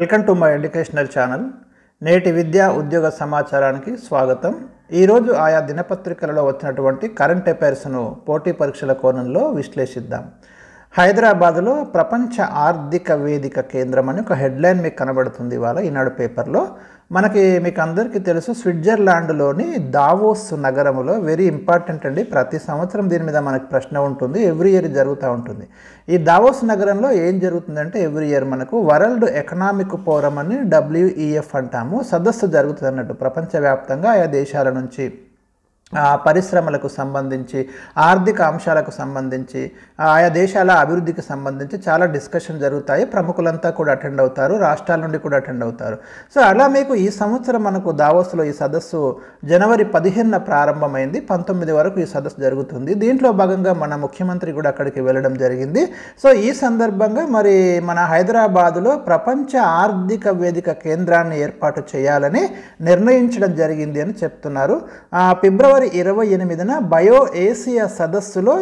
Welcome to my educational channel. నేటి విద్యా ఉద్యోగ సమాచారానికి స్వాగతం. ఈరోజు ఆయా దినపత్రికలలో వచ్చినటువంటి కరెంట్ అఫైర్స్ను పోటీ పరీక్షల కోణంలో విశ్లేషిద్దాం. హైదరాబాదులో ప్రపంచ ఆర్థిక వేదిక కేంద్రం అని ఒక హెడ్లైన్ మీకు కనబడుతుంది ఇవాళ ఈనాడు పేపర్లో. మీకు అందరికీ తెలుసు, స్విట్జర్లాండ్లోని దావోస్ నగరంలో వెరీ ఇంపార్టెంట్ అండి. ప్రతి సంవత్సరం దీని మీద మనకు ప్రశ్న ఉంటుంది, ఎవ్రీ ఇయర్ జరుగుతూ ఉంటుంది. ఈ దావోస్ నగరంలో ఏం జరుగుతుందంటే ఎవ్రీ ఇయర్ మనకు వరల్డ్ ఎకనామిక్ ఫోరం అని WEF అంటాము, సదస్సు జరుగుతుంది అన్నట్టు. ప్రపంచవ్యాప్తంగా ఆయా దేశాల నుంచి పరిశ్రమలకు సంబంధించి, ఆర్థిక అంశాలకు సంబంధించి, ఆయా దేశాల అభివృద్ధికి సంబంధించి చాలా డిస్కషన్ జరుగుతాయి. ప్రముఖులంతా కూడా అటెండ్ అవుతారు, రాష్ట్రాల నుండి కూడా అటెండ్ అవుతారు. సో అలా మీకు ఈ సంవత్సరం మనకు దావోస్లో ఈ సదస్సు జనవరి 15న ప్రారంభమైంది, 19 వరకు ఈ సదస్సు జరుగుతుంది. దీంట్లో భాగంగా మన ముఖ్యమంత్రి కూడా అక్కడికి వెళ్ళడం జరిగింది. సో ఈ సందర్భంగా మరి మన హైదరాబాదులో ప్రపంచ ఆర్థిక వేదిక కేంద్రాన్ని ఏర్పాటు చేయాలని నిర్ణయించడం జరిగింది అని చెప్తున్నారు. ఫిబ్రవరి 28న బయో ఏసియా సదస్సులో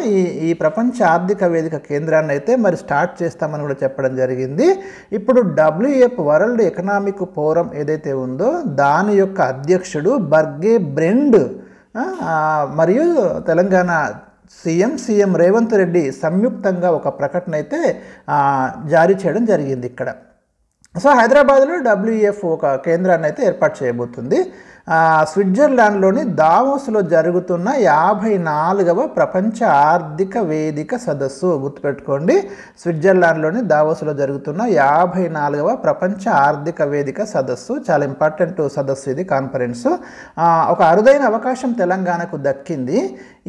ఈ ప్రపంచ ఆర్థిక వేదిక కేంద్రాన్ని అయితే మరి స్టార్ట్ చేస్తామని కూడా చెప్పడం జరిగింది. ఇప్పుడు WEF వరల్డ్ ఎకనామిక్ ఫోరం ఏదైతే ఉందో దాని యొక్క అధ్యక్షుడు బర్గే బ్రెండ్ మరియు తెలంగాణ సీఎం రేవంత్ రెడ్డి సంయుక్తంగా ఒక ప్రకటన అయితే జారీ చేయడం జరిగింది ఇక్కడ. సో హైదరాబాద్లో WEF ఒక కేంద్రాన్ని అయితే ఏర్పాటు చేయబోతుంది. స్విట్జర్లాండ్లోని దావోస్లో జరుగుతున్న 54వ ప్రపంచ ఆర్థిక వేదిక సదస్సు, గుర్తుపెట్టుకోండి, స్విట్జర్లాండ్లోని దావోస్లో జరుగుతున్న 54వ ప్రపంచ ఆర్థిక వేదిక సదస్సు. చాలా ఇంపార్టెంట్ సదస్సు ఇది, కాన్ఫరెన్సు. ఒక అరుదైన అవకాశం తెలంగాణకు దక్కింది.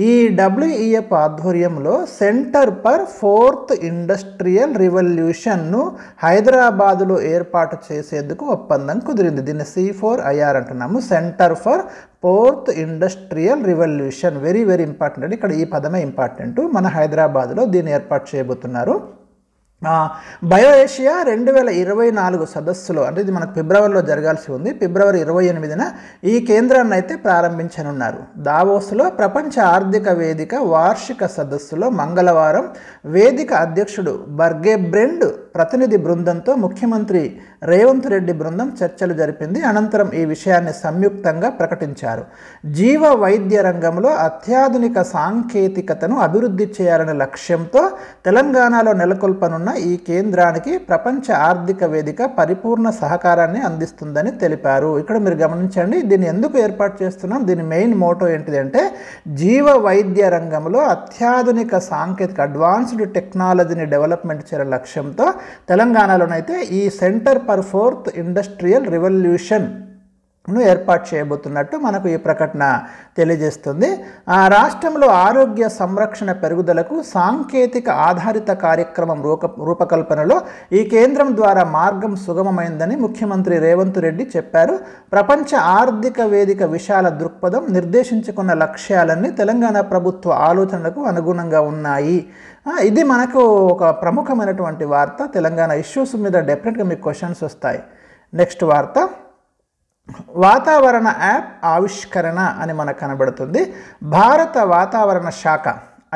ఈ WEF ఆధ్వర్యంలో సెంటర్ ఫర్ ఫోర్త్ ఇండస్ట్రియల్ రివల్యూషన్ను హైదరాబాదులో ఏర్పాటు చేసేందుకు ఒప్పందం కుదిరింది. దీన్ని C4IR అంటున్నాము, centre for fourth industrial revolution. Very very important అండి, ఇక్కడ ఈ పదమే ఇంపార్టెంట్. మన హైదరాబాద్లో దీన్ని ఏర్పాటు చేయబోతున్నారు. బయో ఏషియా 2024 సదస్సులో, అంటే ఇది మనకు ఫిబ్రవరిలో జరగాల్సి ఉంది, ఫిబ్రవరి 28న ఈ కేంద్రాన్ని అయితే ప్రారంభించనున్నారు. దావోస్లో ప్రపంచ ఆర్థిక వేదిక వార్షిక సదస్సులో మంగళవారం వేదిక అధ్యక్షుడు బర్గే బ్రెండ్ ప్రతినిధి బృందంతో ముఖ్యమంత్రి రేవంత్ రెడ్డి బృందం చర్చలు జరిపింది. అనంతరం ఈ విషయాన్ని సంయుక్తంగా ప్రకటించారు. జీవ వైద్య రంగంలో అత్యాధునిక సాంకేతికతను అభివృద్ధి చేయాలనే లక్ష్యంతో తెలంగాణలో నెలకొల్పనున్న ఈ కేంద్రానికి ప్రపంచ ఆర్థిక వేదిక పరిపూర్ణ సహకారాన్ని అందిస్తుందని తెలిపారు. ఇక్కడ మీరు గమనించండి, దీన్ని ఎందుకు ఏర్పాటు చేస్తున్నాం, దీని మెయిన్ మోటో ఏంటిదంటే జీవ వైద్య రంగంలో అత్యాధునిక సాంకేతిక అడ్వాన్స్డ్ టెక్నాలజీని డెవలప్మెంట్ చేయాలనే లక్ష్యంతో తెలంగాణలోనైతే ఈ centre for fourth industrial revolution ఏర్పాటు చేయబోతున్నట్టు మనకు ఈ ప్రకటన తెలియజేస్తుంది. రాష్ట్రంలో ఆరోగ్య సంరక్షణ పెరుగుదలకు సాంకేతిక ఆధారిత కార్యక్రమం రూపకల్పనలో ఈ కేంద్రం ద్వారా మార్గం సుగమమైందని ముఖ్యమంత్రి రేవంత్ రెడ్డి చెప్పారు. ప్రపంచ ఆర్థిక వేదిక విశాల దృక్పథం, నిర్దేశించుకున్న లక్ష్యాలన్నీ తెలంగాణ ప్రభుత్వ ఆలోచనలకు అనుగుణంగా ఉన్నాయి. ఇది మనకు ఒక ప్రముఖమైనటువంటి వార్త. తెలంగాణ ఇష్యూస్ మీద డెఫినెట్గా మీకు క్వశ్చన్స్ వస్తాయి. నెక్స్ట్ వార్త, వాతావరణ యాప్ ఆవిష్కరణ అని మనకు కనబడుతుంది. భారత వాతావరణ శాఖ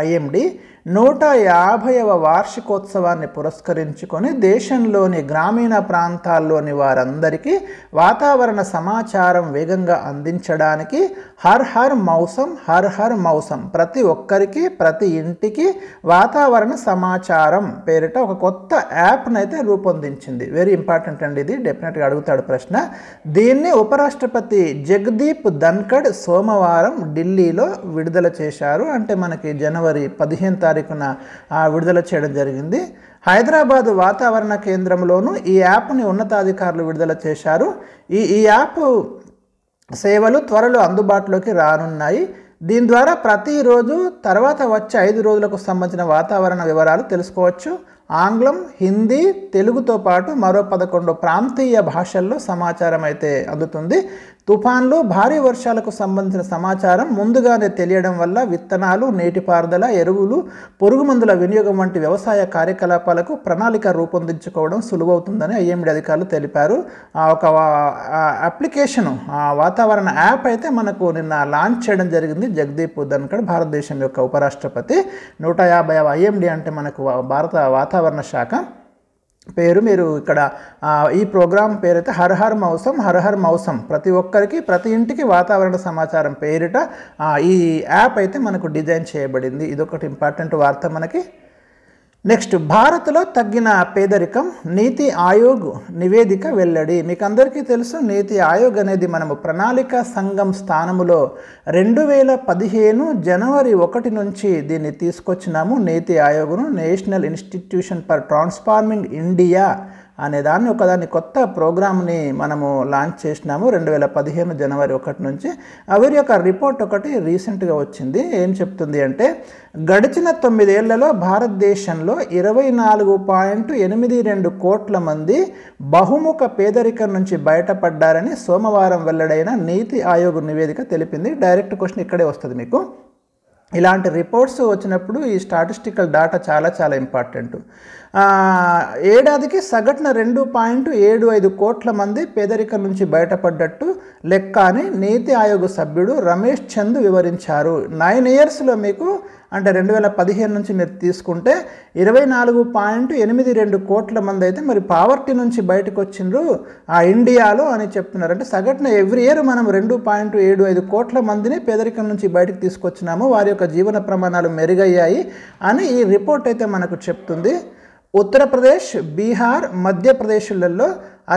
IMD 150వ వార్షికోత్సవాన్ని పురస్కరించుకొని దేశంలోని గ్రామీణ ప్రాంతాల్లోని వారందరికీ వాతావరణ సమాచారం వేగంగా అందించడానికి హర్ హర్ మౌసం ప్రతి ఒక్కరికి, ప్రతి ఇంటికి వాతావరణ సమాచారం పేరిట ఒక కొత్త యాప్ను అయితే రూపొందించింది. వెరీ ఇంపార్టెంట్ అండి, ఇది డెఫినెట్గా అడుగుతాడు ప్రశ్న. దీన్ని ఉపరాష్ట్రపతి జగదీప్ ధన్ఖడ్ సోమవారం ఢిల్లీలో విడుదల చేశారు. అంటే మనకి జనవరి 15వ తారీఖున విడుదల చేయడం జరిగింది. హైదరాబాద్ వాతావరణ కేంద్రంలోనూ ఈ యాప్ని ఉన్నతాధికారులు విడుదల చేశారు. ఈ యాప్ సేవలు త్వరలో అందుబాటులోకి రానున్నాయి. దీని ద్వారా ప్రతిరోజు తర్వాత వచ్చే 5 రోజులకు సంబంధించిన వాతావరణ వివరాలు తెలుసుకోవచ్చు. ఆంగ్లం, హిందీ, తెలుగుతో పాటు మరో 11 ప్రాంతీయ భాషల్లో సమాచారం అయితే అందుతుంది. తుఫాన్లు, భారీ వర్షాలకు సంబంధించిన సమాచారం ముందుగానే తెలియడం వల్ల విత్తనాలు, నీటిపారుదల, ఎరువులు, పురుగు మందుల వినియోగం వంటి వ్యవసాయ కార్యకలాపాలకు ప్రణాళిక రూపొందించుకోవడం సులువవుతుందని IMD అధికారులు తెలిపారు. ఒక అప్లికేషన్, వాతావరణ యాప్ అయితే మనకు నిన్న లాంచ్ చేయడం జరిగింది జగదీప్ ధన్ఖడ్, భారతదేశం యొక్క ఉపరాష్ట్రపతి. 150వ IMD అంటే మనకు భారత వాతావరణ శాఖ. పేరు మీరు ఇక్కడ ఈ ప్రోగ్రామ్ పేరైతే హర్ హర్ మౌసం హర్ హర్ మౌసం, ప్రతి ఒక్కరికి ప్రతి ఇంటికి వాతావరణ సమాచారం పేరిట ఈ యాప్ అయితే మనకు డిజైన్ చేయబడింది. ఇదొకటి ఇంపార్టెంట్ వార్త మనకి. నెక్స్ట్, భారత్లో తగ్గిన పేదరికం, నీతి ఆయోగ్ నివేదిక వెల్లడి. మీకు అందరికీ తెలుసు, నీతి ఆయోగ్ అనేది మనము ప్రణాళిక సంఘం స్థానములో 2015 జనవరి 1 నుంచి దీన్ని తీసుకొచ్చినాము. నీతి ఆయోగ్ను national institution for transforming India అనే ఒకదాన్ని కొత్త ప్రోగ్రామ్ని మనము లాంచ్ చేసినాము 2015 జనవరి 1 నుంచి. వీరి యొక్క రిపోర్ట్ ఒకటి రీసెంట్గా వచ్చింది. ఏం చెప్తుంది అంటే, గడిచిన 9 ఏళ్లలో భారతదేశంలో 24.82 కోట్ల మంది బహుముఖ పేదరికం నుంచి బయటపడ్డారని సోమవారం వెల్లడైన నీతి ఆయోగ్ నివేదిక తెలిపింది. డైరెక్ట్ క్వశ్చన్ ఇక్కడే వస్తుంది మీకు. ఇలాంటి రిపోర్ట్స్ వచ్చినప్పుడు ఈ స్టాటిస్టికల్ డేటా చాలా ఇంపార్టెంట్. ఏడాదికి సగటున 2.75 కోట్ల మంది పేదరికం నుంచి బయటపడ్డట్టు లెక్క అని నీతి ఆయోగ్ సభ్యుడు రమేష్ చంద్ వివరించారు. 9 ఇయర్స్లో మీకు అంటే 2015 నుంచి మీరు తీసుకుంటే 24.82 కోట్ల మంది అయితే మరి పావర్టీ నుంచి బయటకు వచ్చిండ్రు ఇండియాలో అని చెప్తున్నారు. అంటే సగటున ఎవ్రీ ఇయర్ మనం 2.75 కోట్ల మందిని పేదరికం నుంచి బయటకు తీసుకొచ్చినాము, వారి యొక్క జీవన ప్రమాణాలు మెరుగయ్యాయి అని ఈ రిపోర్ట్ అయితే మనకు చెప్తుంది. ఉత్తరప్రదేశ్, బీహార్, మధ్యప్రదేశ్లలో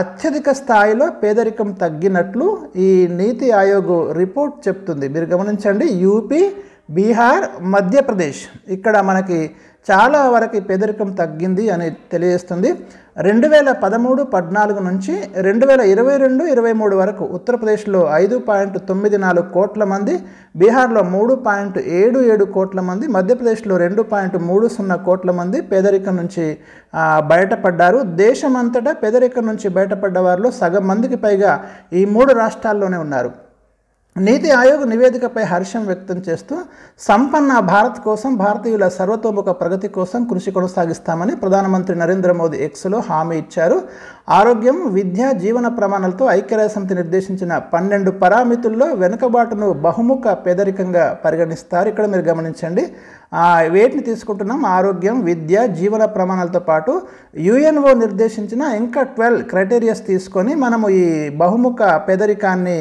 అత్యధిక స్థాయిలో పేదరికం తగ్గినట్లు ఈ నీతి ఆయోగ్ రిపోర్ట్ చెప్తుంది. మీరు గమనించండి, యూపీ, బీహార్, మధ్యప్రదేశ్ ఇక్కడ మనకి చాలా వరకు పేదరికం తగ్గింది అని తెలియజేస్తుంది. 2013-14 నుంచి 2022-23 వరకు ఉత్తరప్రదేశ్లో 5.94 కోట్ల మంది, బీహార్లో 3.77 కోట్ల మంది, మధ్యప్రదేశ్లో 2.30 కోట్ల మంది పేదరికం నుంచి బయటపడ్డారు. దేశమంతటా పేదరికం నుంచి బయటపడ్డ వారిలో సగం మందికి పైగా ఈ 3 రాష్ట్రాల్లోనే ఉన్నారు. నీతి ఆయోగ్ నివేదికపై హర్షం వ్యక్తం చేస్తూ సంపన్న భారత్ కోసం, భారతీయుల సర్వతోముఖ ప్రగతి కోసం కృషి కొనసాగిస్తామని ప్రధానమంత్రి నరేంద్ర మోదీ ఎక్స్లో హామీ ఇచ్చారు. ఆరోగ్యం, విద్య, జీవన ప్రమాణాలతో ఐక్యరాజ్యసమితి నిర్దేశించిన 12 పారామితుల్లో వెనుకబాటును బహుముఖ పేదరికంగా పరిగణిస్తారు. ఇక్కడ మీరు గమనించండి, వేటిని తీసుకుంటున్నాం? ఆరోగ్యం, విద్య, జీవన ప్రమాణాలతో పాటు యుఎన్ఓ నిర్దేశించిన ఇంకా 12 క్రైటీరియాస్ తీసుకొని మనము ఈ బహుముఖ పేదరికాన్ని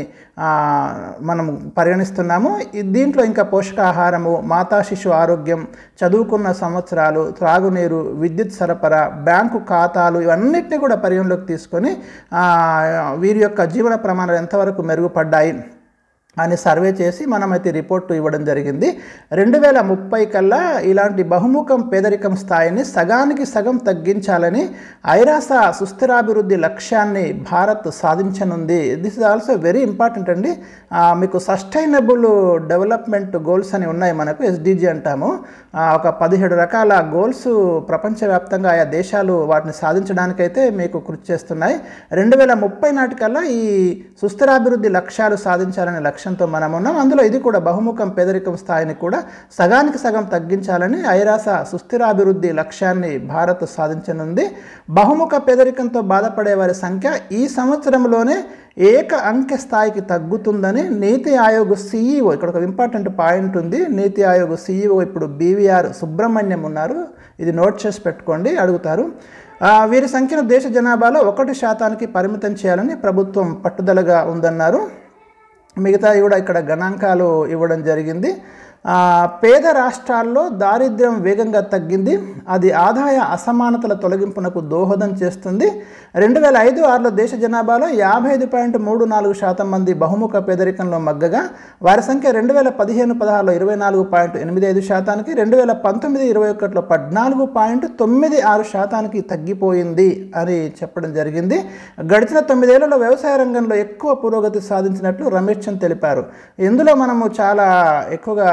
మనం పరిగణిస్తున్నాము. దీంట్లో ఇంకా పోషకాహారము, మాతా శిశు ఆరోగ్యం, చదువుకున్న సంవత్సరాలు, త్రాగునీరు, విద్యుత్ సరఫరా, బ్యాంకు ఖాతాలు ఇవన్నిటిని కూడా పరిగణలోకి తీసుకొని వీరి యొక్క జీవన ప్రమాణాలు ఎంతవరకు మెరుగుపడ్డాయి అని సర్వే చేసి మనమైతే రిపోర్టు ఇవ్వడం జరిగింది. 2030 కల్లా ఇలాంటి బహుముఖం పేదరికం స్థాయిని సగానికి సగం తగ్గించాలని ఐరాస సుస్థిరాభివృద్ధి లక్ష్యాన్ని భారత్ సాధించనుంది. This is also very important అండి. మీకు సస్టైనబుల్ డెవలప్మెంట్ గోల్స్ అని ఉన్నాయి, మనకు ఎస్డిజి అంటాము. ఒక 17 రకాల గోల్స్ ప్రపంచవ్యాప్తంగా ఆయా దేశాలు వాటిని సాధించడానికైతే మీకు కృషి చేస్తున్నాయి. 2030 నాటికల్లా ఈ సుస్థిరాభివృద్ధి లక్ష్యాలు సాధించాలనే లక్ష్యంతో మనం ఉన్నాం. అందులో ఇది కూడా బహుముఖం పేదరికం స్థాయిని కూడా సగానికి సగం తగ్గించాలని ఐరాస సుస్థిరాభివృద్ధి లక్ష్యాన్ని భారత్ సాధించనుంది. బహుముఖ పేదరికంతో బాధపడే వారి సంఖ్య ఈ సంవత్సరంలోనే ఏక అంకె స్థాయికి తగ్గుతుందని నీతి ఆయోగ్ సిఈఓ, ఇక్కడ ఒక ఇంపార్టెంట్ పాయింట్ ఉంది. నీతి ఆయోగ్ సిఈఓ ఇప్పుడు బీవీఆర్ సుబ్రహ్మణ్యం ఉన్నారు. ఇది నోట్ చేసి పెట్టుకోండి, అడుగుతారు. వీరి సంఖ్యను దేశ జనాభాలో 1% పరిమితం చేయాలని ప్రభుత్వం పట్టుదలగా ఉందన్నారు. మిగతావి కూడా ఇక్కడ గణాంకాలు ఇవ్వడం జరిగింది. పేద రాష్ట్రాల్లో దారిద్ర్యం వేగంగా తగ్గింది, అది ఆదాయ అసమానతల తొలగింపునకు దోహదం చేస్తుంది. 2005-6లో దేశ జనాభాలో 55.34% మంది బహుముఖ పేదరికంలో మగ్గగా వారి సంఖ్య 2015-16లో 24.85%కి, 2019-21లో 14.96%కి తగ్గిపోయింది అని చెప్పడం జరిగింది. గడిచిన 9 ఏళ్లలో వ్యవసాయ రంగంలో ఎక్కువ పురోగతి సాధించినట్లు రమేష్ చంద్ తెలిపారు. ఇందులో మనము చాలా ఎక్కువగా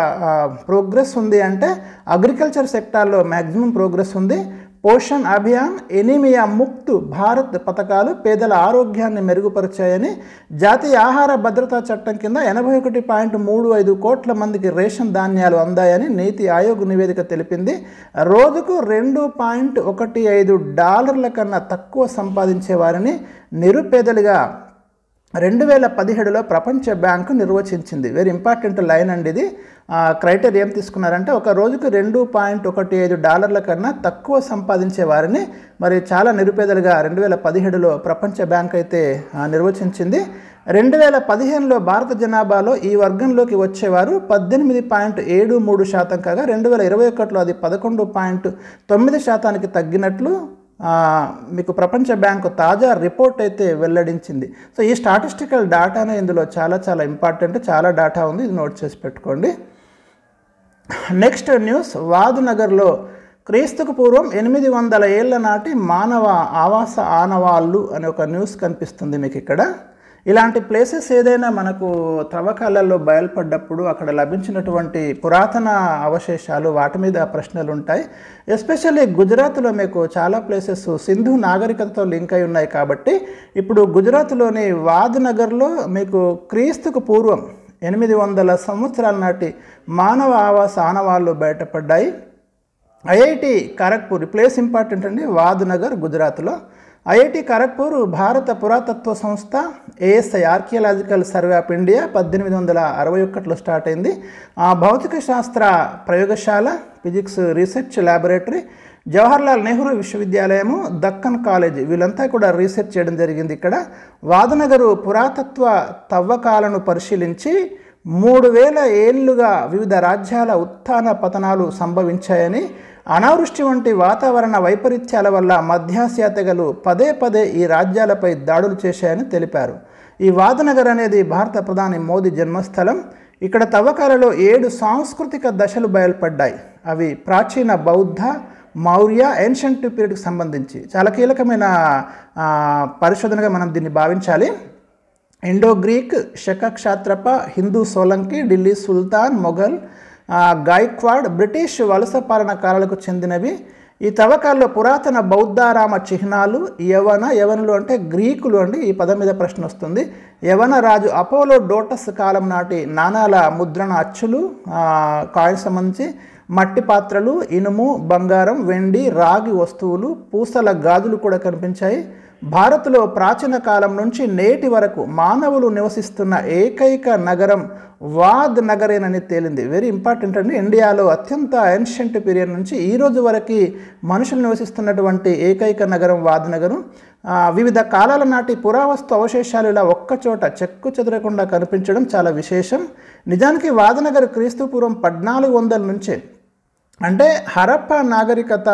ప్రోగ్రెస్ ఉంది అంటే అగ్రికల్చర్ సెక్టార్లో మ్యాక్సిమం ప్రోగ్రెస్ ఉంది. పోషణ్ అభియాన్, ఎనీమియా ముక్త్ భారత్ పథకాలు పేదల ఆరోగ్యాన్ని మెరుగుపరిచాయని, జాతీయ ఆహార భద్రతా చట్టం కింద 81.35 కోట్ల మందికి రేషన్ ధాన్యాలు అందాయని నీతి ఆయోగ్ నివేదిక తెలిపింది. రోజుకు $2.15 కన్నా తక్కువ సంపాదించే వారిని నిరుపేదలుగా 2017లో ప్రపంచ బ్యాంకు నిర్వచించింది. వెరీ ఇంపార్టెంట్ లైన్ అండి ఇది. క్రైటీరియా ఏం తీసుకున్నారంటే ఒక రోజుకు $2.15 కన్నా తక్కువ సంపాదించే వారిని మరి చాలా నిరుపేదలుగా 2017లో ప్రపంచ బ్యాంక్ అయితే నిర్వచించింది. 2015లో భారత జనాభాలో ఈ వర్గంలోకి వచ్చేవారు 18.73% కాగా 2021లో అది 11.9% తగ్గినట్లు మీకు ప్రపంచ బ్యాంకు తాజా రిపోర్ట్ అయితే వెల్లడించింది. సో ఈ స్టాటిస్టికల్ డాటానే ఇందులో చాలా ఇంపార్టెంట్, చాలా డాటా ఉంది, ఇది నోట్ చేసి పెట్టుకోండి. నెక్స్ట్ న్యూస్, వాద్నగర్లో క్రీస్తుకు పూర్వం 800 ఏళ్ల నాటి మానవ ఆవాస ఆనవాళ్ళు అనే ఒక న్యూస్ కనిపిస్తుంది మీకు ఇక్కడ. ఇలాంటి ప్లేసెస్ ఏదైనా మనకు త్రవ్వకాలలో బయలుపడ్డప్పుడు అక్కడ లభించినటువంటి పురాతన అవశేషాలు వాటి మీద ప్రశ్నలు ఉంటాయి. ఎస్పెషల్లీ గుజరాత్లో మీకు చాలా ప్లేసెస్ సింధు నాగరికతతో లింక్ అయి ఉన్నాయి కాబట్టి ఇప్పుడు గుజరాత్లోని వాద్నగర్లో మీకు క్రీస్తుకు పూర్వం 800 సంవత్సరాల నాటి మానవ ఆవాస ఆనవాళ్ళు బయటపడ్డాయి. ఐఐటి ఖరగ్పూర్ ప్లేస్ ఇంపార్టెంట్ అండి, వాద్నగర్ గుజరాత్లో. ఐఐటి ఖరగ్పూర్ భారత పురాతత్వ సంస్థ ASI archaeological survey of India 1861లో స్టార్ట్ అయింది. భౌతిక శాస్త్ర ప్రయోగశాల, physics research laboratory, Jawaharlal Nehru విశ్వవిద్యాలయము, దక్కన్ కాలేజ్ వీళ్ళంతా కూడా రీసెర్చ్ చేయడం జరిగింది. ఇక్కడ వాద్నగరు పురాతత్వ తవ్వకాలను పరిశీలించి 3000 ఏళ్లుగా వివిధ రాజ్యాల ఉత్థాన పతనాలు సంభవించాయని, అనావృష్టి వంటి వాతావరణ వైపరీత్యాల వల్ల మధ్యాసియా తెగలు పదే ఈ రాజ్యాలపై దాడులు చేశాయని తెలిపారు. ఈ వాద్నగర్ అనేది భారత ప్రధాని మోదీ జన్మస్థలం. ఇక్కడ తవ్వకాలలో 7 సాంస్కృతిక దశలు బయలుపడ్డాయి. అవి ప్రాచీన బౌద్ధ, మౌర్య, ఏన్షియంట్ పీరియడ్కి సంబంధించి చాలా కీలకమైన పరిశోధనగా మనం దీన్ని భావించాలి. ఇండో గ్రీక్, శక క్షాత్రప, హిందూ సోలంకి, ఢిల్లీ సుల్తాన్, మొఘల్, గాయక్వాడ్, బ్రిటిష్ వలస పాలన కాలాలకు చెందినవి. ఈ తవ్వకాల్లో పురాతన బౌద్ధారామ చిహ్నాలు, యవనులు అంటే గ్రీకులు అండి, ఈ పదం మీద ప్రశ్న వస్తుంది. యవన రాజు అపోలో డోటస్ కాలం నాటి నాణాల ముద్రణ అచ్చులు, కాయిన్స్ సంబంధించి మట్టి పాత్రలు, ఇనుము, బంగారం, వెండి, రాగి వస్తువులు, పూసల గాజులు కూడా కనిపించాయి. భారత్లో ప్రాచీన కాలం నుంచి నేటి వరకు మానవులు నివసిస్తున్న ఏకైక నగరం వాద్ నగరేనని తేలింది. వెరీ ఇంపార్టెంట్ అండి. ఇండియాలో అత్యంత ఏన్షియంట్ పీరియడ్ నుంచి ఈ రోజు వరకు మనుషులు నివసిస్తున్నటువంటి ఏకైక నగరం వాద్ నగరం. వివిధ కాలాల నాటి పురావస్తు అవశేషాలు ఇలా ఒక్కచోట చెక్కు చెదరకుండా కనిపించడం చాలా విశేషం. నిజానికి వాద్నగర్ క్రీస్తు పూర్వం 1400 నుంచే, అంటే హరప్పా నాగరికత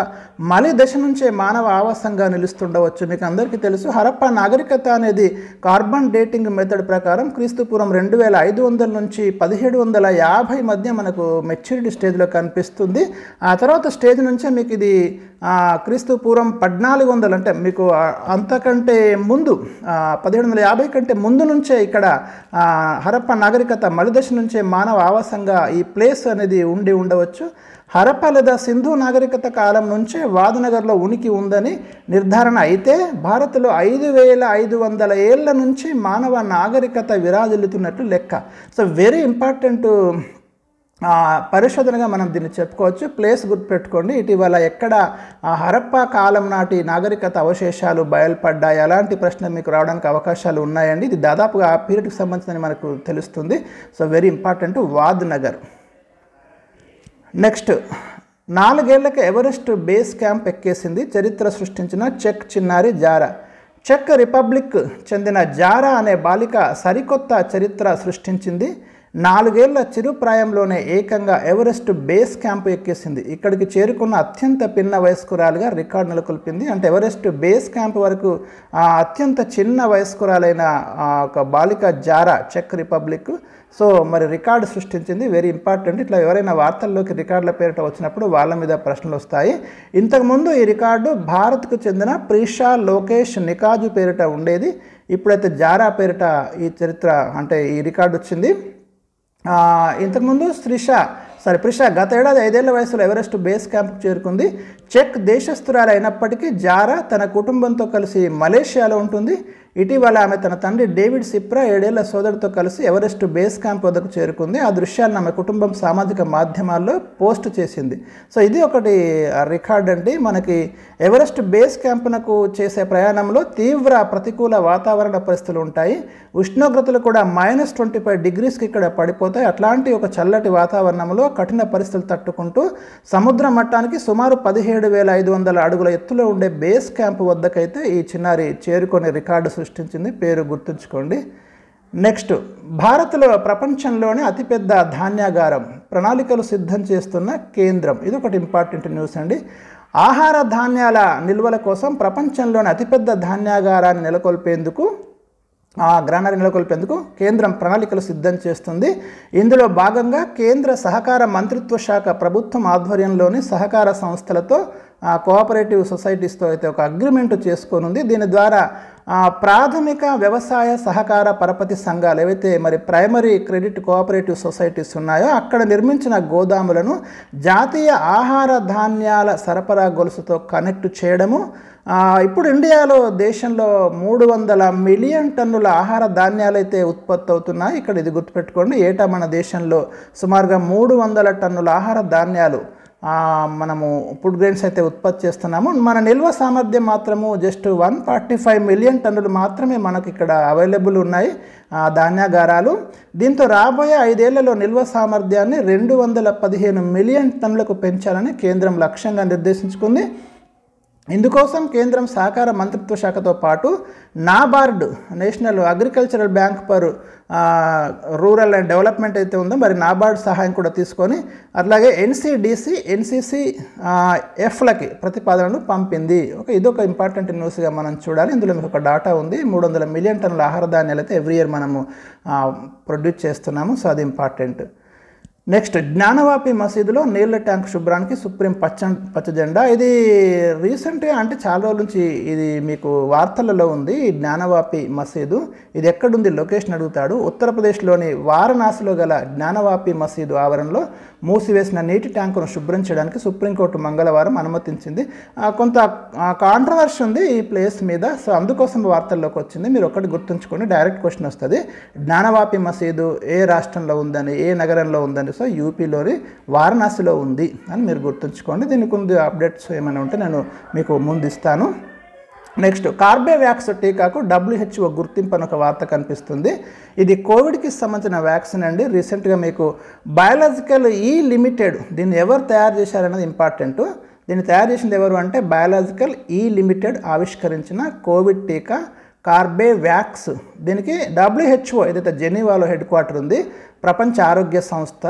మలి దశ నుంచే మానవ ఆవాసంగా నిలుస్తుండవచ్చు. మీకు అందరికీ తెలుసు హరప్పా నాగరికత అనేది కార్బన్ డేటింగ్ మెథడ్ ప్రకారం క్రీస్తుపూర్వం 2500 నుంచి 1750 మధ్య మనకు మెచ్యూరిటీ స్టేజ్లో కనిపిస్తుంది. ఆ తర్వాత స్టేజ్ నుంచే మీకు ఇది క్రీస్తుపూర్వం 1400 అంటే మీకు అంతకంటే ముందు 1750 కంటే ముందు నుంచే ఇక్కడ హరప్పా నాగరికత మలి దశ నుంచే మానవ ఆవాసంగా ఈ ప్లేస్ అనేది ఉండవచ్చు. హరప్పా లేదా సింధు నాగరికత కాలం నుంచే వాద్నగర్లో ఉనికి ఉందని నిర్ధారణ అయితే భారత్లో 5500 ఏళ్ల నుంచి మానవ నాగరికత విరాజిల్లుతున్నట్లు లెక్క. సో వెరీ ఇంపార్టెంట్ పరిశోధనగా మనం దీన్ని చెప్పుకోవచ్చు. ప్లేస్ గుర్తుపెట్టుకోండి. ఇటీవల ఎక్కడ హరప్పా కాలం నాటి నాగరికత అవశేషాలు బయలుపడ్డాయి, అలాంటి ప్రశ్న మీకు రావడానికి అవకాశాలు ఉన్నాయండి. ఇది దాదాపుగా ఆ పీరియడ్కి సంబంధించిందని మనకు తెలుస్తుంది. So very important Vadnagar. Next, 4 ఏళ్లకు ఎవరెస్ట్ బేస్ క్యాంప్ ఎక్కేసింది చరిత్ర సృష్టించిన చెక్ చిన్నారి జారా. చెక్ రిపబ్లిక్ చెందిన జారా అనే బాలిక సరికొత్త చరిత్ర సృష్టించింది. 4 ఏళ్ల చిరుప్రాయంలోనే ఏకంగా ఎవరెస్ట్ బేస్ క్యాంప్ ఎక్కేసింది. ఇక్కడికి చేరుకున్న అత్యంత పిన్న వయస్కురాలుగా రికార్డు నెలకొల్పింది. అంటే ఎవరెస్ట్ బేస్ క్యాంప్ వరకు అత్యంత చిన్న వయస్కురాలైన ఒక బాలిక జారా చెక్ రిపబ్లిక్ సో మరి రికార్డు సృష్టించింది. Very important. ఇట్లా ఎవరైనా వార్తల్లోకి రికార్డుల పేరిట వచ్చినప్పుడు వాళ్ళ మీద ప్రశ్నలు వస్తాయి. ఇంతకుముందు ఈ రికార్డు భారత్కు చెందిన ప్రిషా లోకేష్ నికాజు పేరిట ఉండేది. ఇప్పుడైతే జారా పేరిట ఈ చరిత్ర అంటే ఈ రికార్డు వచ్చింది. ఇంతకుముందు ప్రిషా గత ఏడాది 5 ఏళ్ల వయసులో ఎవరెస్ట్ బేస్ క్యాంప్కు చేరుకుంది. చెక్ దేశస్థురాలు అయినప్పటికీ జారా తన కుటుంబంతో కలిసి మలేషియాలో ఉంటుంది. ఇటీవల ఆమె తన తండ్రి డేవిడ్ సిప్రా 7 ఏళ్ల సోదరుడితో కలిసి ఎవరెస్ట్ బేస్ క్యాంప్ వద్దకు చేరుకుంది. ఆ దృశ్యాలను ఆమె కుటుంబం సామాజిక మాధ్యమాల్లో పోస్ట్ చేసింది. సో ఇది ఒకటి రికార్డ్ అండి. మనకి ఎవరెస్ట్ బేస్ క్యాంపునకు చేసే ప్రయాణంలో తీవ్ర ప్రతికూల వాతావరణ పరిస్థితులు ఉంటాయి. ఉష్ణోగ్రతలు కూడా -25 డిగ్రీస్కి ఇక్కడ పడిపోతాయి. అట్లాంటి ఒక చల్లటి వాతావరణంలో కఠిన పరిస్థితులు తట్టుకుంటూ సముద్ర మట్టానికి సుమారు 17,500 అడుగుల ఎత్తులో ఉండే బేస్ క్యాంప్ వద్దకైతే ఈ చిన్నారి చేరుకొని రికార్డు సృష్టించింది. పేరు గుర్తుంచుకోండి. నెక్స్ట్, భారత్లో ప్రపంచంలోనే అతిపెద్ద ధాన్యాగారం ప్రణాళికలు సిద్ధం చేస్తున్న కేంద్రం. ఇది ఒకటి ఇంపార్టెంట్ న్యూస్ అండి. ఆహార ధాన్యాల నిల్వల కోసం ప్రపంచంలోని అతిపెద్ద ధాన్యాగారాన్ని నెలకొల్పేందుకు కేంద్రం ప్రణాళికలు సిద్ధం చేస్తుంది. ఇందులో భాగంగా కేంద్ర సహకార మంత్రిత్వ శాఖ ప్రభుత్వం ఆధ్వర్యంలోని సహకార సంస్థలతో కోఆపరేటివ్ సొసైటీస్తో అయితే ఒక అగ్రిమెంట్ చేసుకోనుంది. దీని ద్వారా ప్రాథమిక వ్యవసాయ సహకార పరపతి సంఘాలు ఏవైతే మరి ప్రైమరీ క్రెడిట్ కోఆపరేటివ్ సొసైటీస్ ఉన్నాయో అక్కడ నిర్మించిన గోదాములను జాతీయ ఆహార ధాన్యాల సరఫరా గొలుసుతో కనెక్ట్ చేయడము. ఇప్పుడు దేశంలో 300 మిలియన్ టన్నుల ఆహార ధాన్యాలు అయితే ఉత్పత్తి అవుతున్నాయి. ఇక్కడ ఇది గుర్తుపెట్టుకోండి. ఏటా మన దేశంలో సుమారుగా 300 టన్నుల ఆహార ధాన్యాలు మనము ఫుడ్ గ్రెయిన్స్ అయితే ఉత్పత్తి చేస్తున్నాము. మన నిల్వ సామర్థ్యం మాత్రము జస్ట్ 145 మిలియన్ టన్నులు మాత్రమే మనకి ఇక్కడ అవైలబుల్ ఉన్నాయి ధాన్యాగారాలు. దీంతో రాబోయే 5 ఏళ్లలో నిల్వ సామర్థ్యాన్ని 215 మిలియన్ టన్నులకు పెంచాలని కేంద్రం లక్ష్యంగా నిర్దేశించుకుంది. ఇందుకోసం కేంద్రం సహకార మంత్రిత్వ శాఖతో పాటు NABARD, national agricultural bank for rural and development అయితే ఉందో మరి నాబార్డ్ సహాయం కూడా తీసుకొని అట్లాగే NCDC, NCCFలకి ప్రతిపాదనను పంపింది. ఇదొక ఇంపార్టెంట్ న్యూస్గా మనం చూడాలి. ఇందులో మీకు ఒక డాటా ఉంది. 300 మిలియన్ టన్నుల ఆహార ధాన్యాలు అయితే ఎవ్రీ ఇయర్ మనము ప్రొడ్యూస్ చేస్తున్నాము. సో అది ఇంపార్టెంట్. నెక్స్ట్, జ్ఞానవాపి మసీదులో నీళ్ల ట్యాంక్ శుభ్రానికి సుప్రీం పచ్చ జెండా. ఇది రీసెంట్గా అంటే చాలా రోజుల నుంచి ఇది మీకు వార్తలలో ఉంది. జ్ఞానవాపి మసీదు ఇది ఎక్కడుంది లొకేషన్ అడుగుతాడు. ఉత్తరప్రదేశ్లోని వారణాసిలో గల జ్ఞానవాపి మసీదు ఆవరణలో మూసివేసిన నీటి ట్యాంకును శుభ్రం చేయడానికి సుప్రీంకోర్టు మంగళవారం అనుమతించింది. కొంత కాంట్రవర్సీ ఉంది ఈ ప్లేస్ మీద. సో అందుకోసం వార్తల్లోకి వచ్చింది. మీరు ఒకటి గుర్తుంచుకోండి, డైరెక్ట్ క్వశ్చన్ వస్తుంది. జ్ఞానవాపి మసీదు ఏ రాష్ట్రంలో ఉందని, ఏ నగరంలో ఉందని. సో యూపీలోని వారణాసిలో ఉంది అని మీరు గుర్తుంచుకోండి. దీనికి ముందు అప్డేట్స్ ఏమైనా ఉంటే నేను మీకు ముందు ఇస్తాను. నెక్స్ట్, కార్బేవ్యాక్స్ టీకాకు WHO గుర్తింపు అని ఒక వార్త కనిపిస్తుంది. ఇది కోవిడ్కి సంబంధించిన వ్యాక్సిన్ అండి. రీసెంట్గా మీకు బయాలజికల్ లిమిటెడ్ దీన్ని ఎవరు తయారు చేశారనేది ఇంపార్టెంట్. దీన్ని తయారు చేసింది ఎవరు అంటే బయాలజికల్ లిమిటెడ్ ఆవిష్కరించిన కోవిడ్ టీకా కార్బేవ్యాక్స్. దీనికి WHO ఏదైతే జెనీవాలో హెడ్ క్వార్టర్ ఉంది, ప్రపంచ ఆరోగ్య సంస్థ,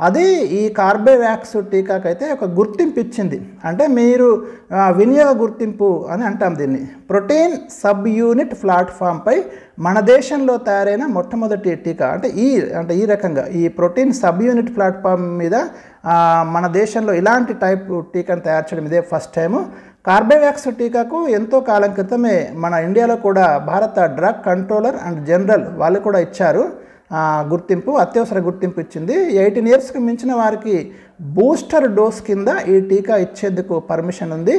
అది ఈ కార్బేవ్యాక్స్ టీకాకైతే ఒక గుర్తింపు ఇచ్చింది. అంటే మీరు వినియోగ గుర్తింపు అని అంటాం దీన్ని. ప్రోటీన్ సబ్ యూనిట్ ప్లాట్ఫామ్పై మన దేశంలో తయారైన మొట్టమొదటి టీకా అంటే ఈ రకంగా ఈ ప్రోటీన్ సబ్ యూనిట్ ప్లాట్ఫామ్ మీద మన దేశంలో ఇలాంటి టైప్ టీకాను తయారు చేయడం ఇదే ఫస్ట్ టైము. కార్బేవ్యాక్స్ టీకాకు ఎంతో కాలం క్రితమే మన ఇండియాలో కూడా భారత డ్రగ్ కంట్రోలర్ అండ్ జనరల్ వాళ్ళు కూడా ఇచ్చారు గుర్తింపు, అత్యవసర గుర్తింపు ఇచ్చింది. 18 ఇయర్స్కి మించిన వారికి బూస్టర్ డోస్ కింద ఈ టీకా ఇచ్చేందుకు పర్మిషన్ ఉంది.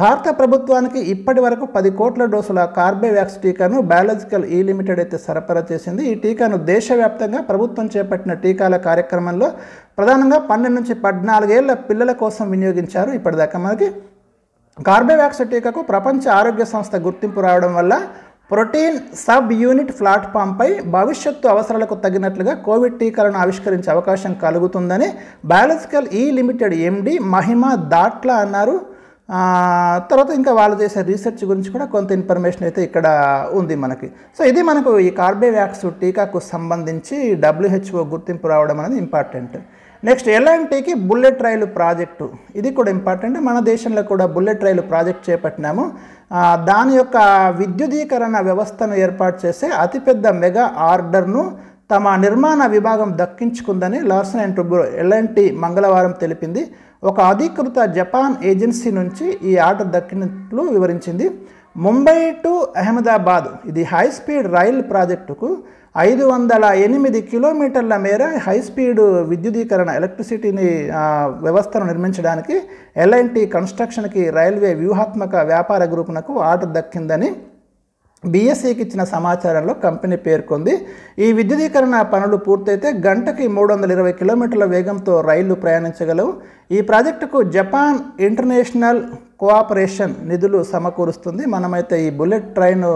భారత ప్రభుత్వానికి ఇప్పటి వరకు 10 కోట్ల డోసుల కార్బేవ్యాక్స్ టీకాను బయాలజికల్ లిమిటెడ్ అయితే సరఫరా చేసింది. ఈ టీకాను దేశవ్యాప్తంగా ప్రభుత్వం చేపట్టిన టీకాల కార్యక్రమంలో ప్రధానంగా 12 నుంచి 14 ఏళ్ల పిల్లల కోసం వినియోగించారు. ఇప్పటిదాకా మనకి కార్బేవ్యాక్స్ టీకాకు ప్రపంచ ఆరోగ్య సంస్థ గుర్తింపు రావడం వల్ల ప్రోటీన్ సబ్ యూనిట్ ప్లాట్ఫామ్పై భవిష్యత్తు అవసరాలకు తగినట్లుగా కోవిడ్ టీకాలను ఆవిష్కరించే అవకాశం కలుగుతుందని బయాలజికల్ లిమిటెడ్ MD మహిమా దాట్లా అన్నారు. తర్వాత ఇంకా వాళ్ళు చేసే రీసెర్చ్ గురించి కూడా కొంత ఇన్ఫర్మేషన్ అయితే ఇక్కడ ఉంది మనకి. సో ఇది మనకు ఈ కార్బేవ్యాక్స్ టీకాకు సంబంధించి WHO గుర్తింపు రావడం అనేది ఇంపార్టెంట్. నెక్స్ట్, L&Tకి బుల్లెట్ రైలు ప్రాజెక్టు, ఇది కూడా ఇంపార్టెంట్. మన దేశంలో కూడా బుల్లెట్ రైలు ప్రాజెక్ట్ చేపట్టినాము. దాని యొక్క విద్యుదీకరణ వ్యవస్థను ఏర్పాటు చేసే అతిపెద్ద మెగా ఆర్డర్ను తమ నిర్మాణ విభాగం దక్కించుకుందని లార్సన్ అండ్ టూబ్రో L&T మంగళవారం తెలిపింది. ఒక అధికృత జపాన్ ఏజెన్సీ నుంచి ఈ ఆర్డర్ దక్కినట్లు వివరించింది. ముంబై టు అహ్మదాబాద్ ఇది హై స్పీడ్ రైలు ప్రాజెక్టుకు 508 కిలోమీటర్ల మేర హై స్పీడ్ విద్యుదీకరణ ఎలక్ట్రిసిటీని వ్యవస్థను నిర్మించడానికి L&T కన్స్ట్రక్షన్కి రైల్వే వ్యూహాత్మక వ్యాపార గ్రూపునకు ఆర్డర్ దక్కిందని BSEకి ఇచ్చిన సమాచారంలో కంపెనీ పేర్కొంది. ఈ విద్యుదీకరణ పనులు పూర్తయితే గంటకి 320 కిలోమీటర్ల వేగంతో రైళ్లు ప్రయాణించగలవు. ఈ ప్రాజెక్టుకు జపాన్ ఇంటర్నేషనల్ కోఆపరేషన్ నిధులు సమకూరుస్తుంది. మనమైతే ఈ బుల్లెట్ ట్రైన్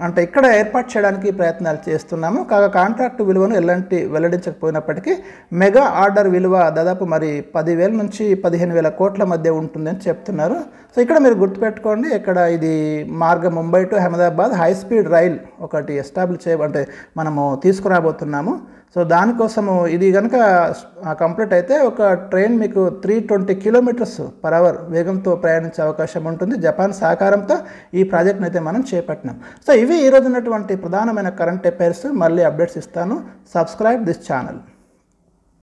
అంటే ఇక్కడ ఏర్పాటు చేయడానికి ప్రయత్నాలు చేస్తున్నాము. కాగా కాంట్రాక్టు విలువను ఎలాంటి వెల్లడించకపోయినప్పటికీ మెగా ఆర్డర్ విలువ దాదాపు మరి 10,000 నుంచి 15,000 కోట్ల మధ్య ఉంటుందని చెప్తున్నారు. సో ఇక్కడ మీరు గుర్తుపెట్టుకోండి, ఇక్కడ ఇది మార్గం Mumbai to Ahmedabad high speed rail ఒకటి ఎస్టాబ్లిష్ అంటే మనము తీసుకురాబోతున్నాము. సో దానికోసము ఇది కనుక కంప్లీట్ అయితే ఒక ట్రైన్ మీకు 320 కిలోమీటర్స్ పర్ అవర్ వేగంతో ప్రయాణించే అవకాశం ఉంటుంది. జపాన్ సహకారంతో ఈ ప్రాజెక్ట్ని అయితే మనం చేపట్టినాం. సో ఇవి ఈరోజు ఉన్నటువంటి ప్రధానమైన కరెంట్ అఫైర్స్. మళ్ళీ అప్డేట్స్ ఇస్తాను. Subscribe this channel.